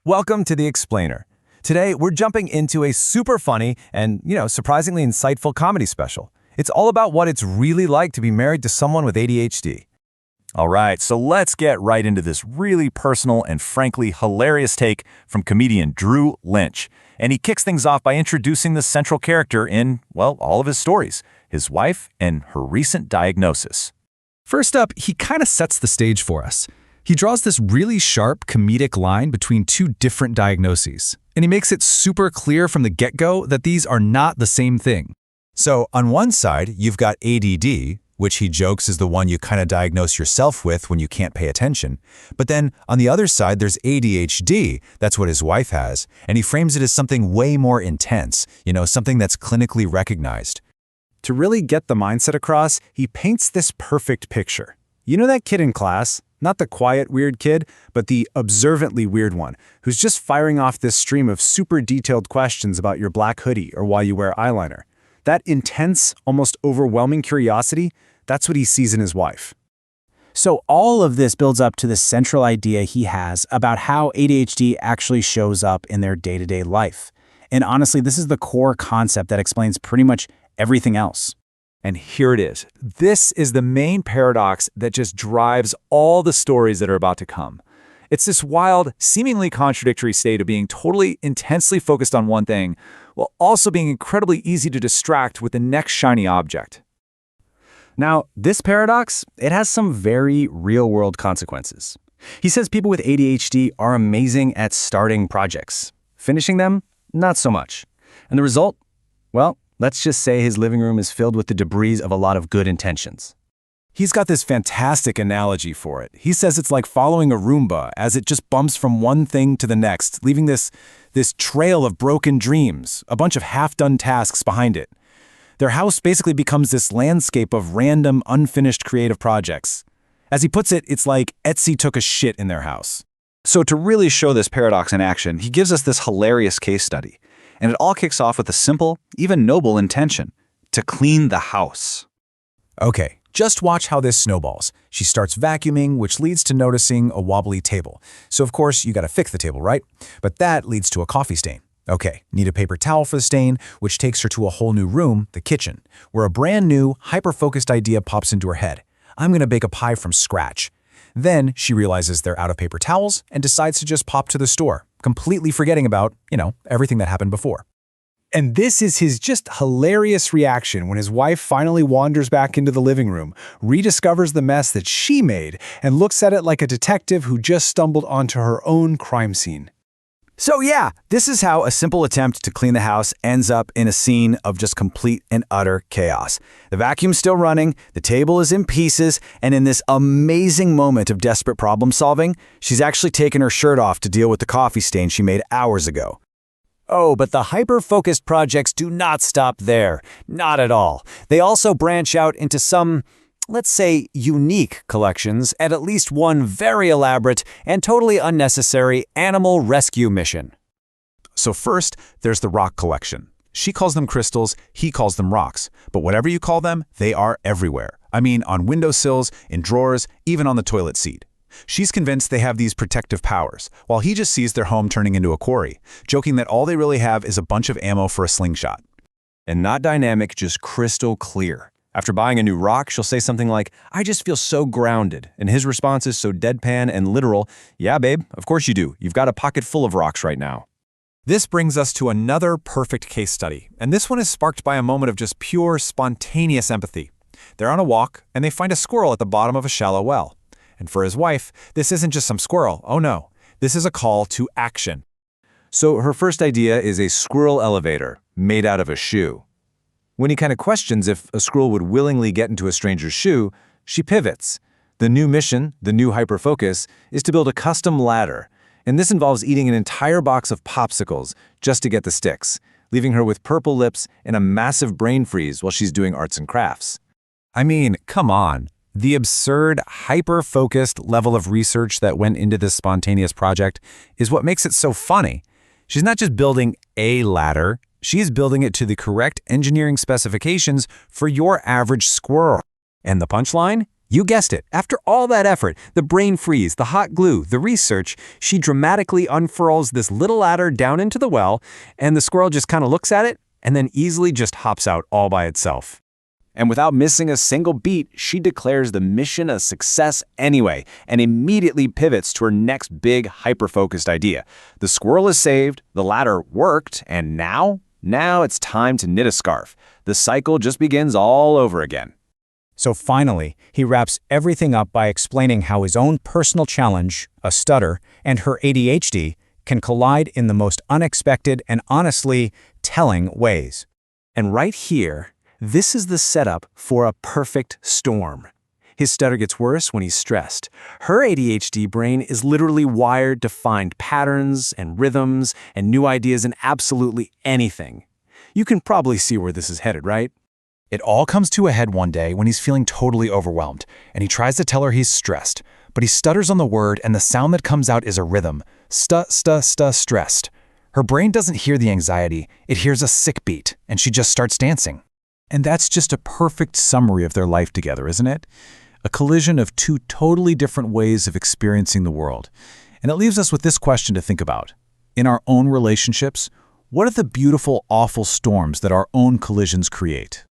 Welcome to The Explainer. Today, we're jumping into a super funny and, surprisingly insightful comedy special. It's all about what it's really like to be married to someone with ADHD. All right, so let's get right into this really personal and frankly hilarious take from comedian Drew Lynch. And he kicks things off by introducing the central character in, well, all of his stories, his wife and her recent diagnosis. First up, he kind of sets the stage for us. He draws this really sharp comedic line between two different diagnoses, and he makes it super clear from the get-go that these are not the same thing. So on one side, you've got ADD, which he jokes is the one you kind of diagnose yourself with when you can't pay attention. But then on the other side, there's ADHD, that's what his wife has, and he frames it as something way more intense, something that's clinically recognized. To really get the mindset across, he paints this perfect picture. You know that kid in class? Not the quiet, weird kid, but the observantly weird one, who's just firing off this stream of super detailed questions about your black hoodie or why you wear eyeliner. That intense, almost overwhelming curiosity, that's what he sees in his wife. So all of this builds up to the central idea he has about how ADHD actually shows up in their day-to-day life. And honestly, this is the core concept that explains pretty much everything else. And here it is. This is the main paradox that just drives all the stories that are about to come. It's this wild, seemingly contradictory state of being totally intensely focused on one thing, while also being incredibly easy to distract with the next shiny object. Now, this paradox, it has some very real-world consequences. He says people with ADHD are amazing at starting projects. Finishing them, not so much. And the result? Well, let's just say his living room is filled with the debris of a lot of good intentions. He's got this fantastic analogy for it. He says it's like following a Roomba as it just bumps from one thing to the next, leaving this trail of broken dreams, a bunch of half-done tasks behind it. Their house basically becomes this landscape of random, unfinished creative projects. As he puts it, it's like Etsy took a shit in their house. So to really show this paradox in action, he gives us this hilarious case study. And it all kicks off with a simple, even noble intention: to clean the house. Okay, just watch how this snowballs. She starts vacuuming, which leads to noticing a wobbly table. So of course, you gotta fix the table, right? But that leads to a coffee stain. Okay, need a paper towel for the stain, which takes her to a whole new room, the kitchen, where a brand new, hyper-focused idea pops into her head. I'm gonna bake a pie from scratch. Then she realizes they're out of paper towels and decides to just pop to the store, completely forgetting about, everything that happened before. And this is his just hilarious reaction when his wife finally wanders back into the living room, rediscovers the mess that she made, and looks at it like a detective who just stumbled onto her own crime scene. So yeah, this is how a simple attempt to clean the house ends up in a scene of just complete and utter chaos. The vacuum's still running, the table is in pieces, and in this amazing moment of desperate problem solving, she's actually taken her shirt off to deal with the coffee stain she made hours ago. Oh, but the hyper-focused projects do not stop there. Not at all. They also branch out into some, let's say, unique collections at least one very elaborate and totally unnecessary animal rescue mission. So first, there's the rock collection. She calls them crystals, he calls them rocks. But whatever you call them, they are everywhere. I mean, on windowsills, in drawers, even on the toilet seat. She's convinced they have these protective powers, while he just sees their home turning into a quarry, joking that all they really have is a bunch of ammo for a slingshot. And not dynamic, just crystal clear. After buying a new rock, she'll say something like, "I just feel so grounded." And his response is so deadpan and literal, "Yeah, babe, of course you do. You've got a pocket full of rocks right now." This brings us to another perfect case study, and this one is sparked by a moment of just pure, spontaneous empathy. They're on a walk, and they find a squirrel at the bottom of a shallow well. And for his wife, this isn't just some squirrel. Oh no, this is a call to action. So her first idea is a squirrel elevator made out of a shoe. When he kind of questions if a squirrel would willingly get into a stranger's shoe, she pivots. The new mission, the new hyperfocus, is to build a custom ladder. And this involves eating an entire box of popsicles just to get the sticks, leaving her with purple lips and a massive brain freeze while she's doing arts and crafts. I mean, come on. The absurd, hyper-focused level of research that went into this spontaneous project is what makes it so funny. She's not just building a ladder, she's building it to the correct engineering specifications for your average squirrel. And the punchline? You guessed it. After all that effort, the brain freeze, the hot glue, the research, she dramatically unfurls this little ladder down into the well, and the squirrel just kind of looks at it and then easily just hops out all by itself. And without missing a single beat, she declares the mission a success anyway, and immediately pivots to her next big, hyper-focused idea. The squirrel is saved, the ladder worked, and now it's time to knit a scarf. The cycle just begins all over again. So finally, he wraps everything up by explaining how his own personal challenge, a stutter, and her ADHD can collide in the most unexpected and honestly telling ways. And right here, this is the setup for a perfect storm. His stutter gets worse when he's stressed. Her ADHD brain is literally wired to find patterns and rhythms and new ideas in absolutely anything. You can probably see where this is headed, right? It all comes to a head one day when he's feeling totally overwhelmed, and he tries to tell her he's stressed, but he stutters on the word, and the sound that comes out is a rhythm. Stressed. Her brain doesn't hear the anxiety, it hears a sick beat, and she just starts dancing. And that's just a perfect summary of their life together, isn't it? A collision of two totally different ways of experiencing the world. And it leaves us with this question to think about. In our own relationships, what are the beautiful, awful storms that our own collisions create?